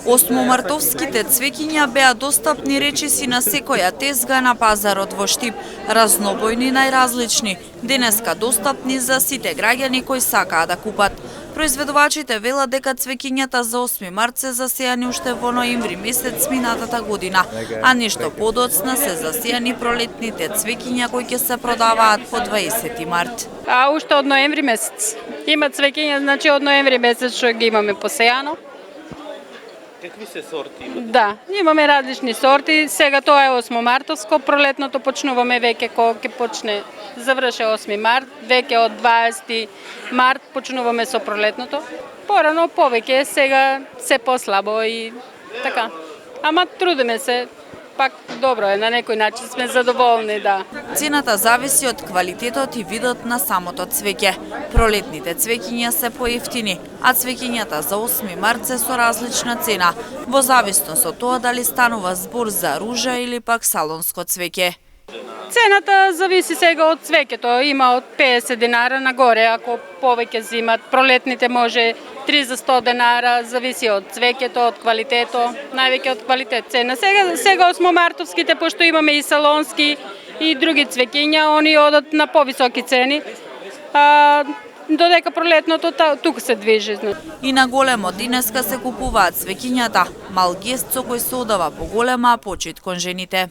Осмомартовските цвеќиња беа достапни речиси на секоја тезга на пазарот во Штип, разнобојни, најразлични, денеска достапни за сите граѓани кои сакаат да купат. Произведувачите велат дека цвеќињата за 8 март се засејани уште во ноември месец минатата година, а нешто подоцна се засејани пролетните цвеќиња кои ќе се продаваат по 20 март. А уште од ноември месец. Има цвеќиња, значи од ноември месец што ги имаме посејано. Какви се сорти? Да, имаме различни сорти. Сега тоа е 8 мартовско, пролетното почнуваме веќе кога ќе почне, заврши 8 март, веќе од 20 март почнуваме со пролетното. Порано повеќе, сега се послабо и така. Ама трудиме се, пак добро е, на некој начин сме задоволни, да. Цената зависи од квалитетот и видот на самото цвеќе. Пролетните цвеќиња се поевтини, а цвеќињата за 8 март се со различна цена, во зависност од тоа дали станува збор за ружа или пак салонско цвеќе. Цената зависи сега од цвеќето, има од 50 динара нагоре, ако повеќе зимат. Пролетните може 3 за 100 динара, зависи од цвеќето, од квалитето, највеќе од квалитет цена. Сега 8 мартовските, пошто имаме и салонски и други цвеќиња, они одат на повисоки цени. Додека пролетното тука се движи. И на големо денеска се купуваат цвеќињата, мал гест со кој се одава по голема почит кон жените.